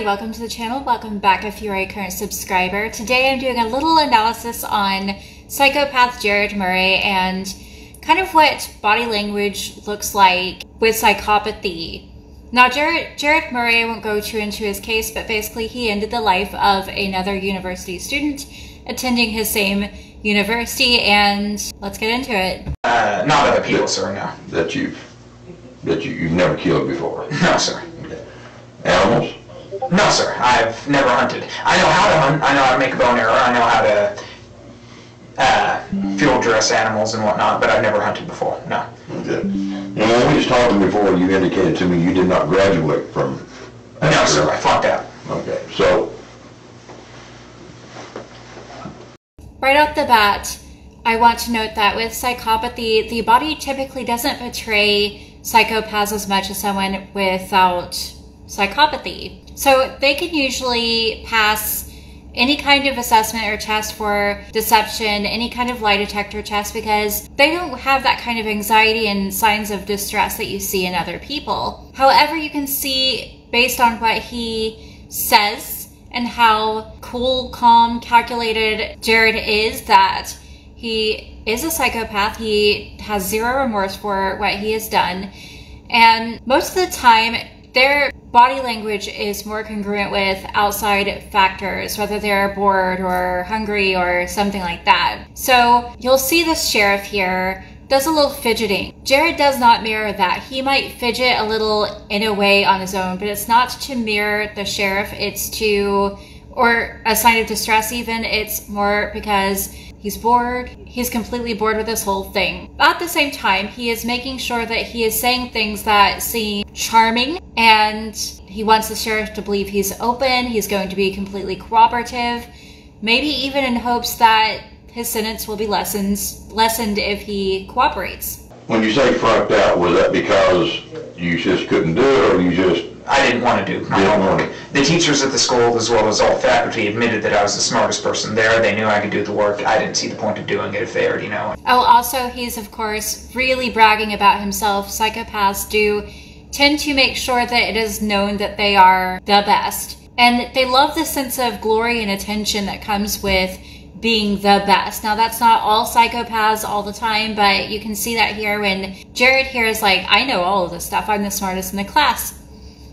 Hi, welcome to the channel. Welcome back if you're a current subscriber. Today I'm doing a little analysis on psychopath Jerrod Murray and kind of what body language looks like with psychopathy. Now Jerrod Murray, I won't go too into his case, but basically he ended the life of another university student attending his same university, and let's get into it. Not other people, sir, no. That you've never killed before? No, sir. Okay. Animals? No, sir. I've never hunted. I know how to hunt. I know how to make a bow and arrow. I know how to field dress animals and whatnot, but I've never hunted before. No. Okay. And when we was talking before, you indicated to me you did not graduate from... No, sir. I flunked out. Okay. So... Right off the bat, I want to note that with psychopathy, the body typically doesn't portray psychopaths as much as someone without psychopathy. So they can usually pass any kind of assessment or test for deception, any kind of lie detector test, because they don't have that kind of anxiety and signs of distress that you see in other people. However, you can see based on what he says and how cool, calm, calculated Jerrod is, that he is a psychopath. He has zero remorse for what he has done. And most of the time, their body language is more congruent with outside factors, whether they're bored or hungry or something like that. So you'll see this sheriff here does a little fidgeting. Jerrod does not mirror that. He might fidget a little in a way on his own, but it's not to mirror the sheriff. It's to, or a sign of distress even. It's more because he's bored. He's completely bored with this whole thing. At the same time, he is making sure that he is saying things that seem charming, and he wants the sheriff to believe he's open. He's going to be completely cooperative, maybe even in hopes that his sentence will be lessened if he cooperates. When you say frunked out, was that because you just couldn't do it, or you just... I didn't want to do my homework. The teachers at the school, as well as all faculty, admitted that I was the smartest person there. They knew I could do the work. I didn't see the point of doing it if they already know it. Oh, also, he's, of course, really bragging about himself. Psychopaths do tend to make sure that it is known that they are the best. And they love the sense of glory and attention that comes with being the best. Now, that's not all psychopaths all the time, but you can see that here when Jerrod here is like, I know all of this stuff. I'm the smartest in the class.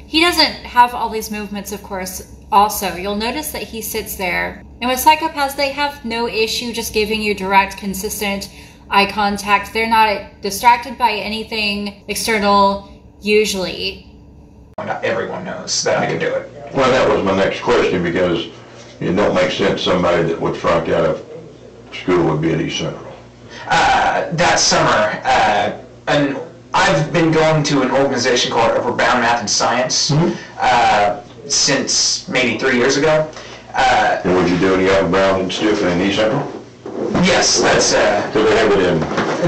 He doesn't have all these movements, of course, also. You'll notice that he sits there. And with psychopaths, they have no issue just giving you direct, consistent eye contact. They're not distracted by anything external, usually. Not everyone knows that I can do it. Well, that was my next question, because it don't make sense somebody that would frunk out of school would be at East Central. That summer, and I've been going to an organization called Upper Bound Math and Science since maybe 3 years ago. And would you do any Upper Bound and stuff in East Central? Yes, that's... So they have it in...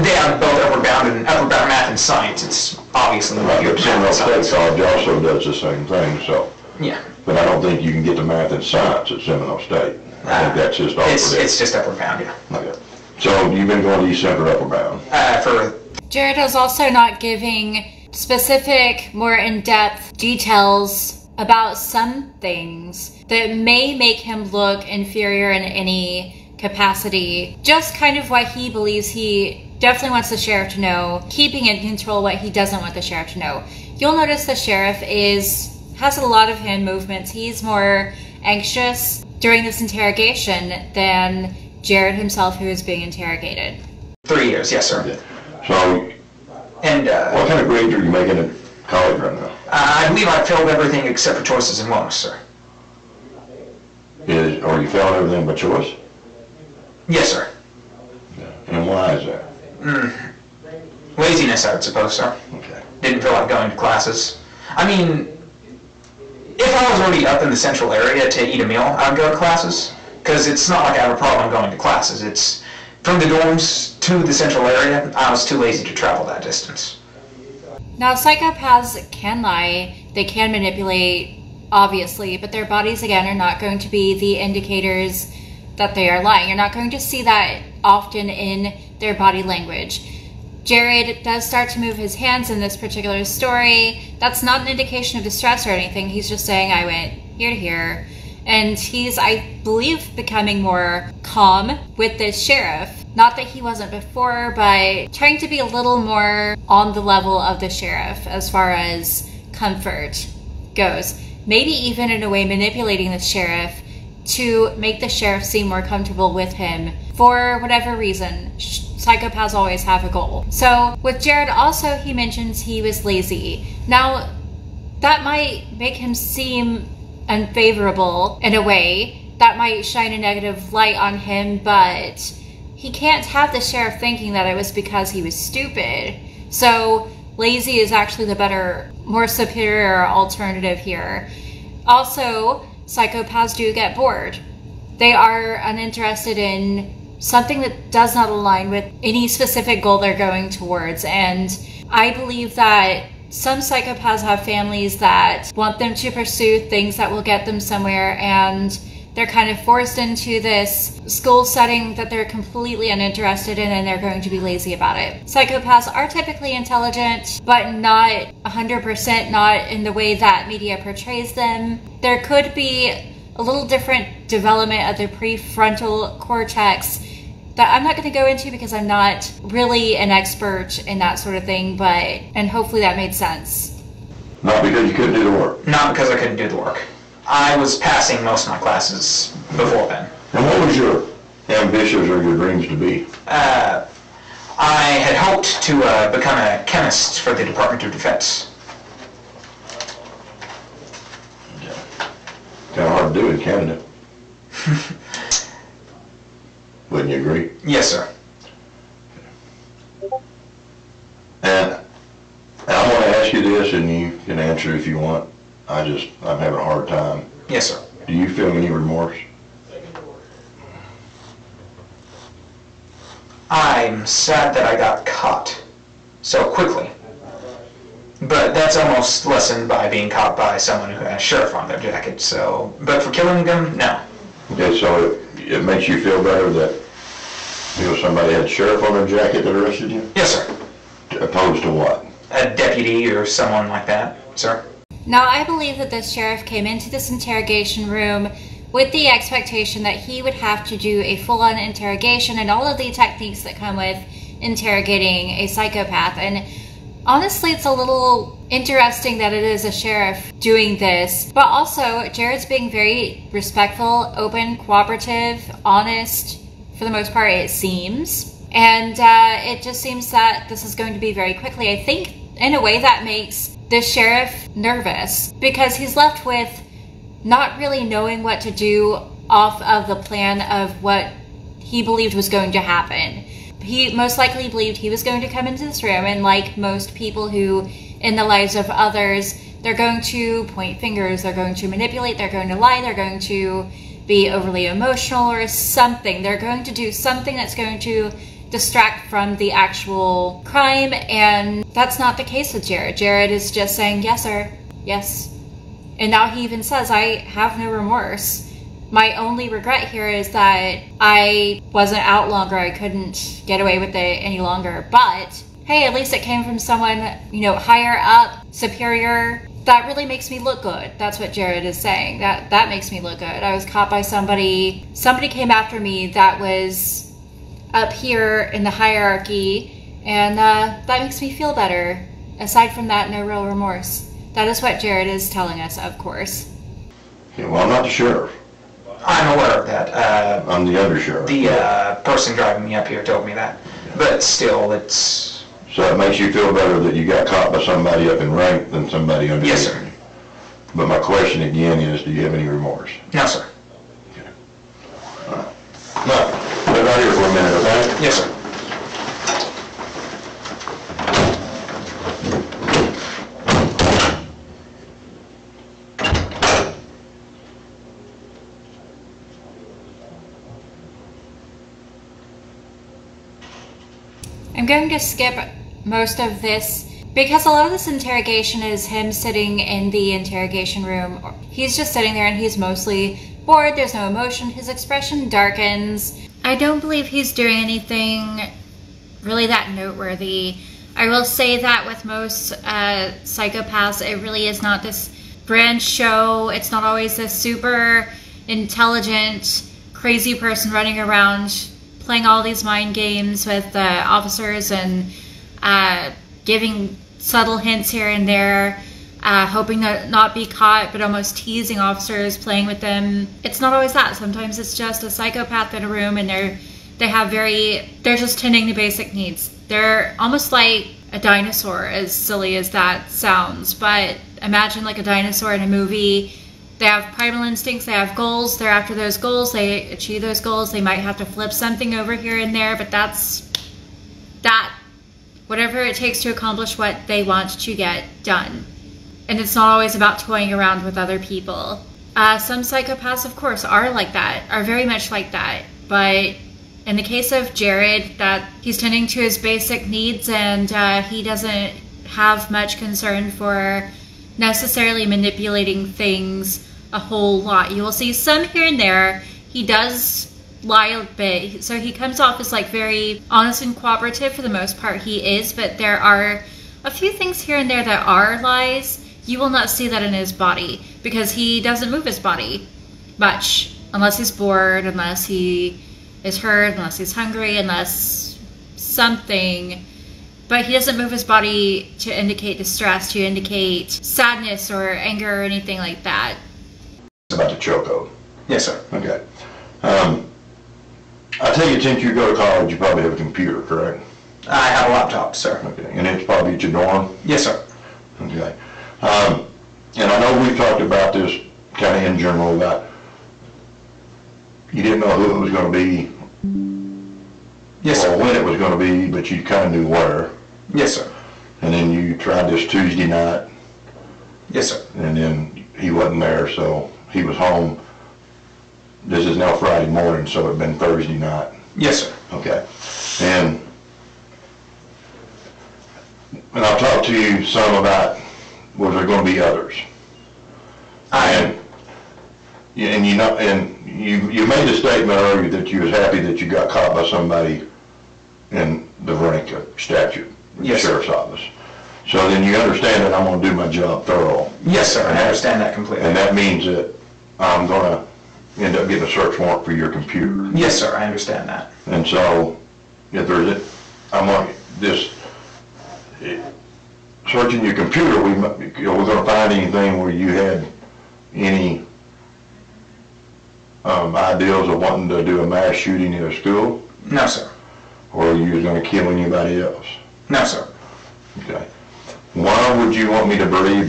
They have both Upper Bound and Upper Bound Math and Science. It's obviously... But Seminole State College also does the same thing, so... Yeah. But I don't think you can get to math and science at Seminole State. I think that's just all it's just Upper Bound, yeah. Okay. So you've been going to East Central Upper Bound? Jerrod is also not giving specific, more in-depth details about some things that may make him look inferior in any capacity. Just kind of what he believes he definitely wants the sheriff to know, keeping in control what he doesn't want the sheriff to know. You'll notice the sheriff has a lot of hand movements. He's more anxious during this interrogation than Jerrod himself, who is being interrogated. 3 years, yes, sir. So, and what kind of grades are you making in college right now? I believe I failed everything except for choices and wellness, sir. Are you failing everything but choice? Yes, sir. And why is that? Laziness, I would suppose, sir. Okay. Didn't feel like going to classes. I mean, if I was already up in the central area to eat a meal, I would go to classes, because it's not like I have a problem going to classes. It's from the dorms to the central area. I was too lazy to travel that distance. Now, psychopaths can lie. They can manipulate, obviously, but their bodies, again, are not going to be the indicators that they are lying. You're not going to see that often in their body language. Jerrod does start to move his hands in this particular story. That's not an indication of distress or anything. He's just saying, I went here to here. And he's, I believe, becoming more calm with this sheriff. Not that he wasn't before, but trying to be a little more on the level of the sheriff as far as comfort goes. Maybe even in a way manipulating the sheriff to make the sheriff seem more comfortable with him for whatever reason. Psychopaths always have a goal. So with Jerrod also, he mentions he was lazy. Now, that might make him seem unfavorable in a way. That might shine a negative light on him, but he can't have the sheriff thinking that it was because he was stupid. So lazy is actually the better, more superior alternative here. Also, psychopaths do get bored. They are uninterested in something that does not align with any specific goal they're going towards. And I believe that some psychopaths have families that want them to pursue things that will get them somewhere, and they're kind of forced into this school setting that they're completely uninterested in, and they're going to be lazy about it. Psychopaths are typically intelligent, but not 100%, not in the way that media portrays them. There could be a little different development of the prefrontal cortex that I'm not going to go into because I'm not really an expert in that sort of thing, and hopefully that made sense. Not because you couldn't do the work? Not because I couldn't do the work. I was passing most of my classes before then. And what was your ambitions or your dreams to be? I had hoped to become a chemist for the Department of Defense. Kind of hard to do in Canada. Wouldn't you agree? Yes, sir. And I'm going to ask you this, and you can answer if you want. I'm having a hard time. Yes, sir. Do you feel any remorse? I'm sad that I got caught so quickly. But that's almost lessened by being caught by someone who has sheriff on their jacket, so... But for killing them, no. Okay, so it makes you feel better that, somebody had sheriff on their jacket that arrested you? Yes, sir. Opposed to what? A deputy or someone like that, sir. Now, I believe that this sheriff came into this interrogation room with the expectation that he would have to do a full-on interrogation and all of the techniques that come with interrogating a psychopath. And honestly, it's a little interesting that it is a sheriff doing this, but also Jerrod's being very respectful, open, cooperative, honest, for the most part, it seems. And it just seems that this is going to be very quickly. I think, in a way, that makes the sheriff nervous, because he's left with not really knowing what to do off of the plan of what he believed was going to happen. He most likely believed he was going to come into this room, and like most people who, in the lives of others, they're going to point fingers, they're going to manipulate, they're going to lie, they're going to be overly emotional or something. They're going to do something that's going to distract from the actual crime, and that's not the case with Jerrod. Jerrod is just saying, yes, sir, yes. And now he even says, I have no remorse. My only regret here is that I wasn't out longer. I couldn't get away with it any longer. But hey, at least it came from someone, higher up, superior. That really makes me look good. That's what Jerrod is saying. That makes me look good. I was caught by somebody. Somebody came after me that was up here in the hierarchy, and that makes me feel better. Aside from that, no real remorse. That is what Jerrod is telling us, of course. Okay, well, I'm not the sheriff. I'm aware of that. I'm the undersheriff. The person driving me up here told me that. But still, it's... So it makes you feel better that you got caught by somebody up in rank than somebody under. Yes, sir. But my question again is, do you have any remorse? No, sir. Okay. All right. No, live out here for a minute, okay? Yes, sir. I'm going to skip most of this because a lot of this interrogation is him sitting in the interrogation room. He's just sitting there and he's mostly bored. There's no emotion. His expression darkens. I don't believe he's doing anything really that noteworthy. I will say that with most psychopaths, it really is not this brand show. It's not always a super intelligent, crazy person running around playing all these mind games with officers and giving subtle hints here and there, hoping to not be caught, but almost teasing officers, playing with them. It's not always that. Sometimes it's just a psychopath in a room, and they're just tending to basic needs. They're almost like a dinosaur, as silly as that sounds, but imagine like a dinosaur in a movie. They have primal instincts, they have goals, they're after those goals, they achieve those goals, they might have to flip something over here and there, but that's that. Whatever it takes to accomplish what they want to get done. And it's not always about toying around with other people. Some psychopaths, of course, are like that, are very much like that, but in the case of Jerrod, that he's tending to his basic needs, and he doesn't have much concern for necessarily manipulating things a whole lot. You will see some here and there. He does lie a bit, so he comes off as like very honest and cooperative. For the most part he is, but there are a few things here and there that are lies. You will not see that in his body because he doesn't move his body much unless he's bored, unless he is hurt, unless he's hungry, unless something. But he doesn't move his body to indicate distress, to indicate sadness or anger or anything like that. It's about the chokehold. Yes, sir. Okay. I take it since you go to college, you probably have a computer, correct? I have a laptop, sir. Okay. And it's probably at your dorm? Yes, sir. Okay. And I know we've talked about this kind of in general, about you didn't know who it was going to be. Yes, sir. Or when it was going to be, but you kind of knew where. Yes, sir. And then you tried this Tuesday night. Yes, sir. And then he wasn't there, so he was home. This is now Friday morning, so it'd been Thursday night. Yes, sir. Okay. And I'll talk to you some about, was there going to be others? You made a statement earlier that you was happy that you got caught by somebody in the Vernica statute, yes, sheriff's office. So then you understand that I'm going to do my job thorough. Yes, sir. I understand that completely. And that means that I'm going to end up getting a search warrant for your computer. Yes, sir. I understand that. And so if there's searching your computer, we're going to find anything where you had any ideals of wanting to do a mass shooting in a school? No, sir. Or you was going to kill anybody else? No, sir. Okay. Why would you want me to believe?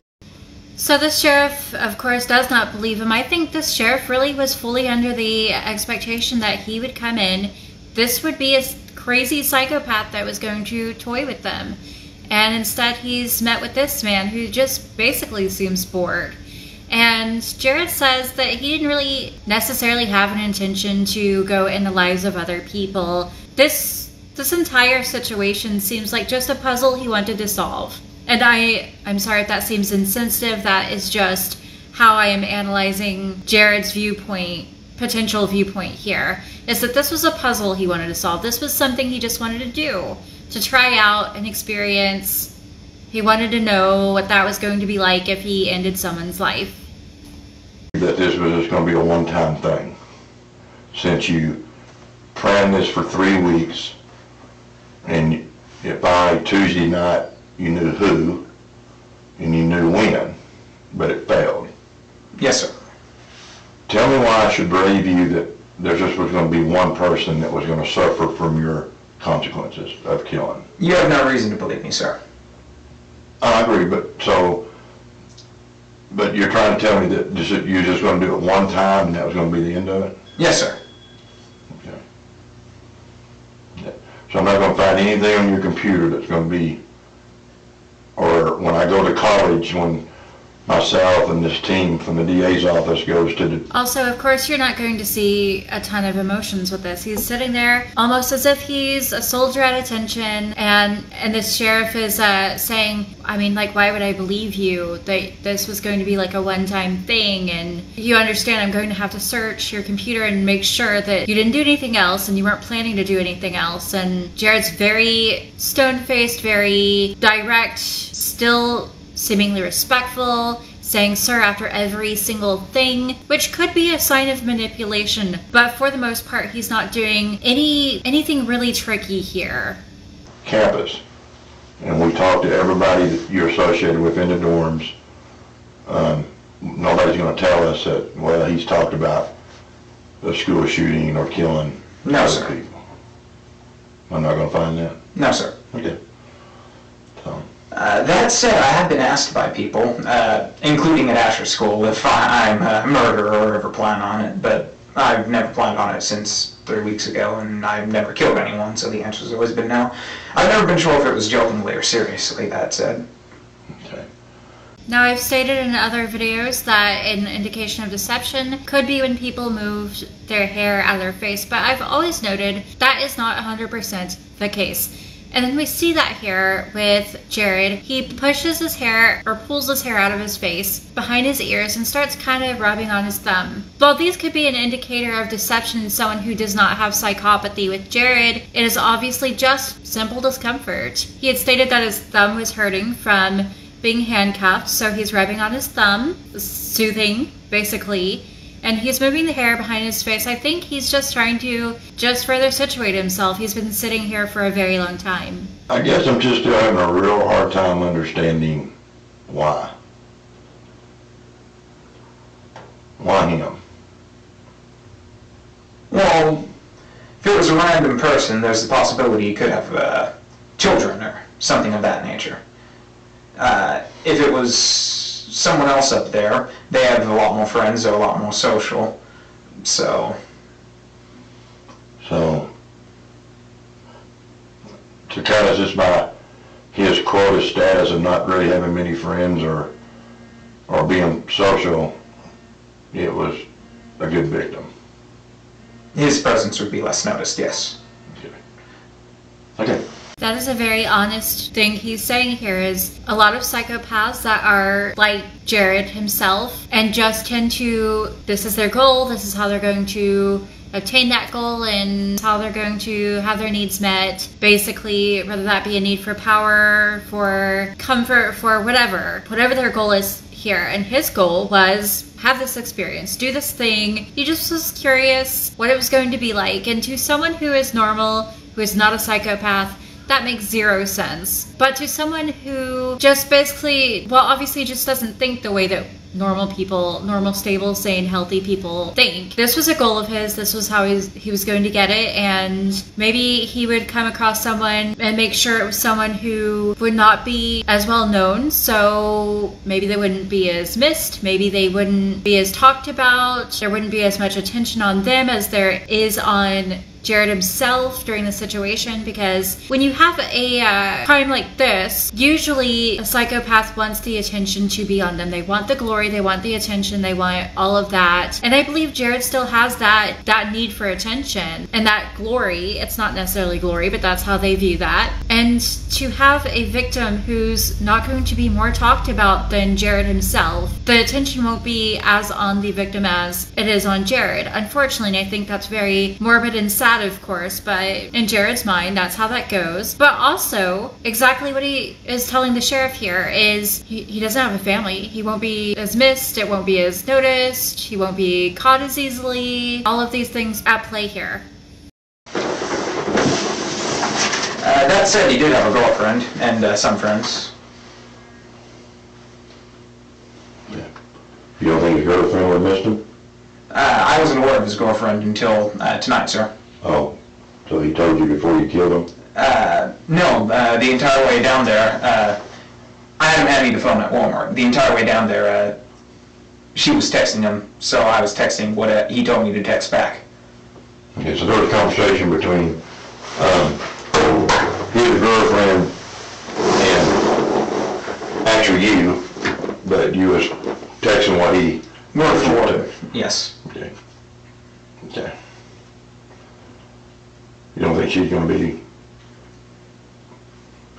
So the sheriff, of course, does not believe him. I think this sheriff really was fully under the expectation that he would come in. This would be a crazy psychopath that was going to toy with them. And instead he's met with this man who just basically seems bored. And Jerrod says that he didn't really necessarily have an intention to go in the lives of other people. This entire situation seems like just a puzzle he wanted to solve. And I'm sorry if that seems insensitive. That is just how I am analyzing Jerrod's viewpoint, potential viewpoint here, is that this was a puzzle he wanted to solve. This was something he just wanted to do, to try out an experience. He wanted to know what that was going to be like if he ended someone's life. That this was just going to be a one-time thing. Since you planned this for 3 weeks, and if by Tuesday night you knew who, and you knew when, but it failed. Yes, sir. Tell me why I should believe you that there just was going to be one person that was going to suffer from your consequences of killing. You have no reason to believe me, sir. I agree, but you're trying to tell me that you're just going to do it one time and that was going to be the end of it? Yes, sir. Okay. So I'm not going to find anything on your computer that's going to be, or when I go to college, when myself and this team from the DA's office goes to the... Also, of course, you're not going to see a ton of emotions with this. He's sitting there almost as if he's a soldier at attention, and this sheriff is saying, I mean, like, why would I believe you that this was going to be like a one-time thing? And you understand I'm going to have to search your computer and make sure that you didn't do anything else and you weren't planning to do anything else. And Jerrod's very stone-faced, very direct, still seemingly respectful, saying sir after every single thing, which could be a sign of manipulation, but for the most part, he's not doing anything really tricky here. Campus. And we talked to everybody that you're associated with in the dorms. Nobody's going to tell us that, well, he's talked about a school shooting or killing other people. I'm not going to find that? No, sir. Okay. So. That said, I have been asked by people, including at Asher School, if I'm a murderer or ever plan on it, but I've never planned on it since 3 weeks ago, and I've never killed anyone, so the answer's always been no. I've never been sure if it was jokingly or seriously, that said. Okay. Now, I've stated in other videos that an indication of deception could be when people moved their hair out of their face, but I've always noted that is not 100% the case. And then we see that here with Jerrod. He pushes his hair, or pulls his hair out of his face, behind his ears, and starts kind of rubbing on his thumb. While these could be an indicator of deception in someone who does not have psychopathy, with Jerrod, it is obviously just simple discomfort. He had stated that his thumb was hurting from being handcuffed, so he's rubbing on his thumb, soothing, basically. And he's moving the hair behind his face. I think he's just trying to just further situate himself. He's been sitting here for a very long time. I guess I'm just still having a real hard time understanding why. Why him? Well, if it was a random person, there's the possibility he could have children or something of that nature. If it was someone else up there, they have a lot more friends, they're a lot more social, so to tell us just by his quota status of not really having many friends or being social, it was a good victim. His presence would be less noticed, yes. Okay. That is a very honest thing he's saying here, is a lot of psychopaths that are like Jerrod himself and just tend to, this is their goal, this is how they're going to obtain that goal and how they're going to have their needs met. Basically, whether that be a need for power, for comfort, for whatever their goal is here. And his goal was have this experience, do this thing. He just was curious what it was going to be like. And to someone who is normal, who is not a psychopath, that makes zero sense. But to someone who just basically, well, obviously just doesn't think the way that normal people, normal, stable, sane, healthy people think. This was a goal of his. This was how he was going to get it. And maybe he would come across someone and make sure it was someone who would not be as well known. So maybe they wouldn't be as missed. Maybe they wouldn't be as talked about. There wouldn't be as much attention on them as there is on Jerrod himself during the situation, because when you have a crime like this, usually a psychopath wants the attention to be on them. They want the glory, they want the attention, they want all of that. And I believe Jerrod still has that need for attention and that glory. It's not necessarily glory, but that's how they view that. And to have a victim who's not going to be more talked about than Jerrod himself, the attention won't be as on the victim as it is on Jerrod. Unfortunately, and I think that's very morbid and sad, of course, but in Jerrod's mind, that's how that goes. But also, exactly what he is telling the sheriff here is he doesn't have a family. He won't be as missed, it won't be as noticed, he won't be caught as easily. All of these things at play here. That said, he did have a girlfriend and some friends. Yeah. You don't think his girlfriend would have missed him? I wasn't aware of his girlfriend until tonight, sir. Oh, so he told you before you killed him? No, the entire way down there, I had him hand me the phone at Walmart. The entire way down there, she was texting him, so I was texting what he told me to text back. Okay, so there was a conversation between his girlfriend and actually you, but you was texting what he... Word for word, yes. Okay. Okay. You don't think she's going to be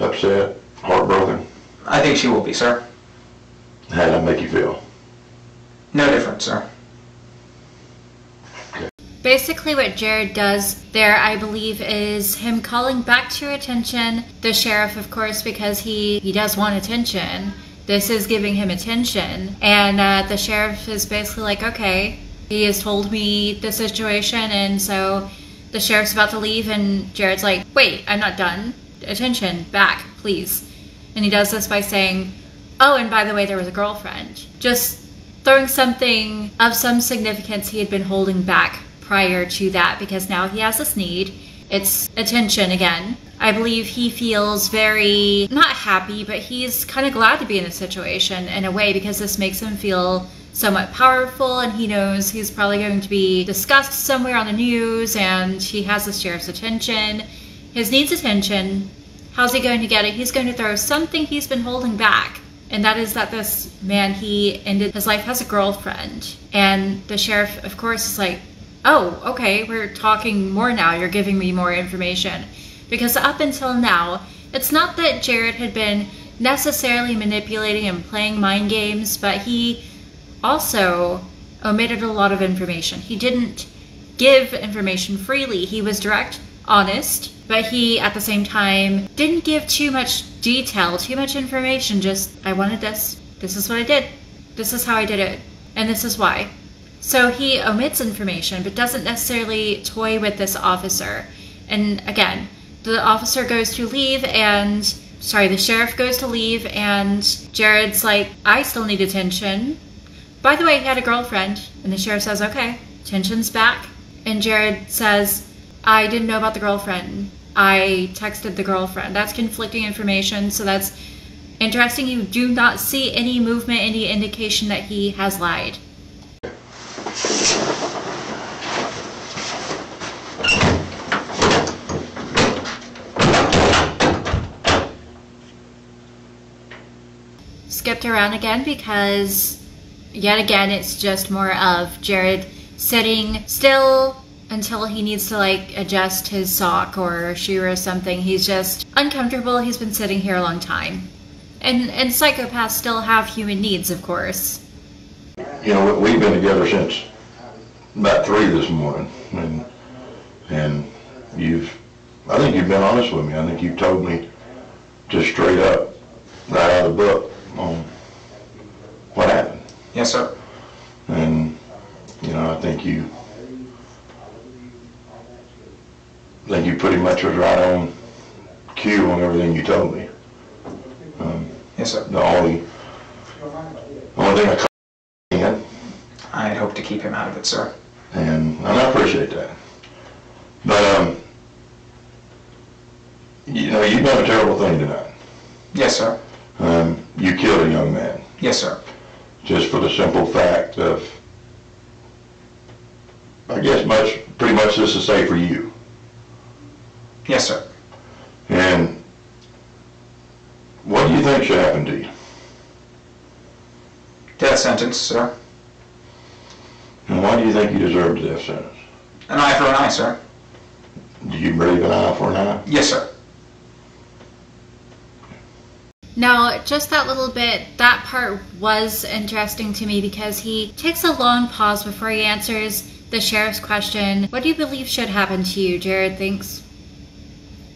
upset, heartbroken? I think she will be, sir. How did that make you feel? No different, sir. Okay. Basically what Jerrod does there, I believe, is him calling back to attention the sheriff, of course, because he does want attention. this is giving him attention. And the sheriff is basically like, okay, he has told me the situation, and so the sheriff's about to leave, and Jerrod's like, wait, I'm not done. Attention, back, please. And he does this by saying, oh, and by the way, there was a girlfriend. Just throwing something of some significance he had been holding back prior to that, because now he has this need. It's attention again. I believe he feels very, not happy, but he's kind of glad to be in this situation in a way, because this makes him feel somewhat powerful, and he knows he's probably going to be discussed somewhere on the news, and he has the sheriff's attention. His needs attention. How's he going to get it? He's going to throw something he's been holding back. And that is that this man, he ended his life as a girlfriend. And the sheriff, of course, is like, oh, okay, we're talking more now. You're giving me more information. Because up until now, it's not that Jerrod had been necessarily manipulating and playing mind games, but he also omitted a lot of information. He didn't give information freely. He was direct, honest, but he, at the same time, didn't give too much detail, too much information. Just, I wanted this. This is what I did. This is how I did it. And this is why. So he omits information, but doesn't necessarily toy with this officer. And again, the officer goes to leave, and, sorry, the sheriff goes to leave, and Jerrod's like, I still need attention. By the way, he had a girlfriend. And the sheriff says, okay, attention's back. And Jerrod says, I didn't know about the girlfriend. I texted the girlfriend. That's conflicting information, so that's interesting. You do not see any movement, any indication that he has lied. Skipped around again because, yet again, it's just more of Jerrod sitting still until he needs to, like, adjust his sock or shoe or something. He's just uncomfortable. He's been sitting here a long time. And psychopaths still have human needs, of course. You know, we've been together since about 3 this morning, and I think you've been honest with me. I think you've told me just straight up, right out of the book, on what happened. Yes, sir. And, you know, I think you pretty much was right on cue on everything you told me. Yes, sir. The only thing I can, I'd hope to keep him out of it, sir. and I appreciate that. But, you know, you've done a terrible thing tonight. Yes, sir. You killed a young man. Yes, sir. Just for the simple fact of, I guess pretty much this is safe for you. Yes, sir. And what do you think should happen to you? Death sentence, sir. And why do you think you deserve the death sentence? An eye for an eye, sir. Do you believe an eye for an eye? Yes, sir. Now, just that little bit, that part was interesting to me because he takes a long pause before he answers the sheriff's question. What do you believe should happen to you, Jerrod thinks?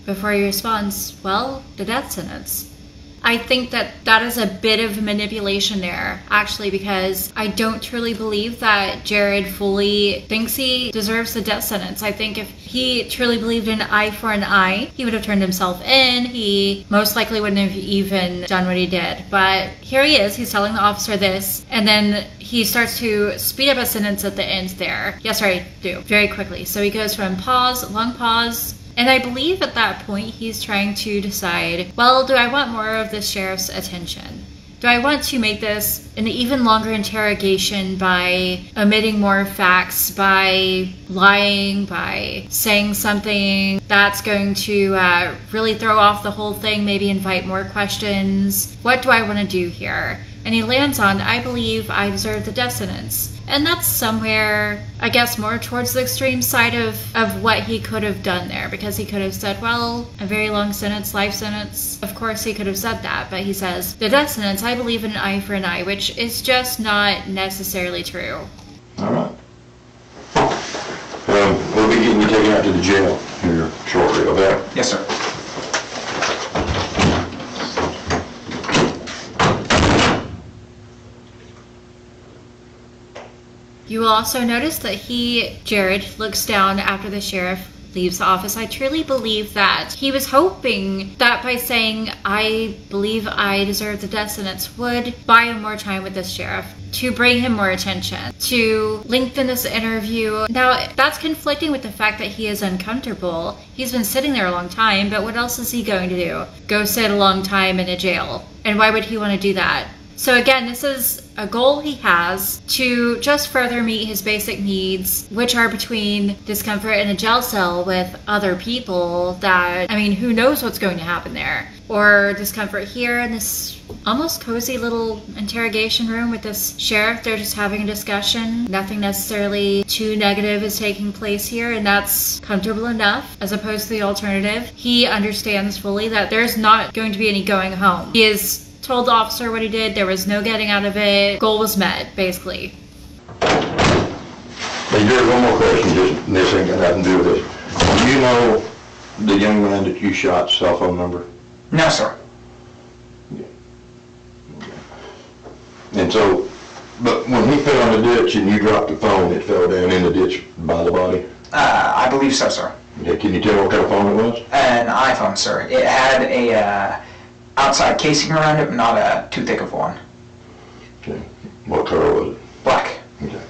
Before he responds, well, the death sentence. I think that is a bit of manipulation there, actually, because I don't truly believe that Jerrod fully thinks he deserves the death sentence. I think if he truly believed in eye for an eye, he would have turned himself in. He most likely wouldn't have even done what he did. But here he is, he's telling the officer this, and then he starts to speed up a sentence at the end there. Yes, right, do, very quickly. So he goes from pause, long pause, and I believe at that point he's trying to decide, well, do I want more of the sheriff's attention? Do I want to make this an even longer interrogation by omitting more facts, by lying, by saying something that's going to really throw off the whole thing, maybe invite more questions? What do I want to do here? And he lands on, I believe I deserve the death sentence. And that's somewhere, I guess, more towards the extreme side of what he could have done there. Because he could have said, well, a very long sentence, life sentence. Of course he could have said that, but he says, the death sentence, I believe in an eye for an eye, which is just not necessarily true. All right. We'll be getting you taken out to the jail here shortly, okay? Yes, sir. You will also notice that Jerrod, looks down after the sheriff leaves the office. I truly believe that he was hoping that by saying, I believe I deserve the death sentence, would buy him more time with this sheriff, to bring him more attention, to lengthen this interview. Now, that's conflicting with the fact that he is uncomfortable. He's been sitting there a long time, but what else is he going to do? Go sit a long time in a jail. And why would he want to do that? So again, this is a goal he has to just further meet his basic needs, which are between discomfort in a jail cell with other people that, I mean, who knows what's going to happen there? Or discomfort here in this almost cozy little interrogation room with this sheriff. They're just having a discussion. Nothing necessarily too negative is taking place here, and that's comfortable enough as opposed to the alternative. He understands fully that there's not going to be any going home. He is told the officer what he did. There was no getting out of it. Goal was met, basically. Hey, Jerrod, one more question. Just this ain't got nothing to do with this. Do you know the young man that you shot's cell phone number? No, sir. And so, but when he fell in the ditch and you dropped the phone, it fell down in the ditch by the body? I believe so, sir. Yeah, can you tell what kind of phone it was? An iPhone, sir. It had a outside casing around it, but not too thick of one. Okay. What color was it? Black. Okay.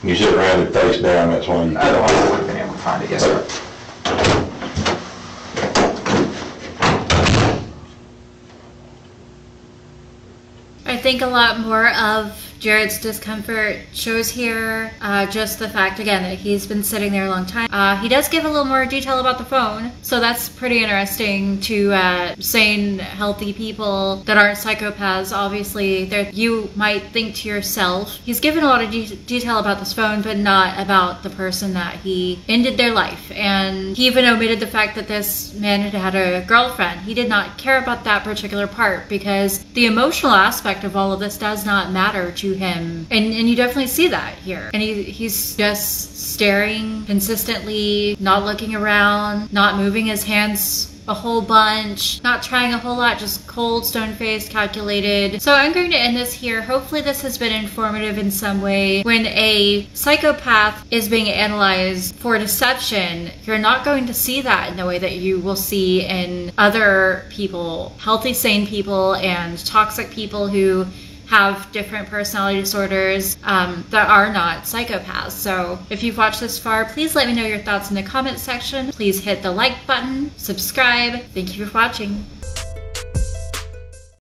You sit around it face down, that's why you... Otherwise I would have been able to find it, yes, sir. I think a lot more of Jerrod's discomfort shows here just the fact, again, that he's been sitting there a long time. He does give a little more detail about the phone, so that's pretty interesting to sane, healthy people that aren't psychopaths. Obviously, you might think to yourself, he's given a lot of detail about this phone, but not about the person that he ended their life. And he even omitted the fact that this man had a girlfriend. He did not care about that particular part because the emotional aspect of all of this does not matter to him, and you definitely see that here. And he's just staring consistently, not looking around, not moving his hands a whole bunch, not trying a whole lot, just cold, stone-faced, calculated. So I'm going to end this here. Hopefully this has been informative in some way. When a psychopath is being analyzed for deception, you're not going to see that in the way that you will see in other people, healthy, sane people and toxic people who have different personality disorders that are not psychopaths. So if you've watched this far, please let me know your thoughts in the comment section. Please hit the like button, subscribe. Thank you for watching.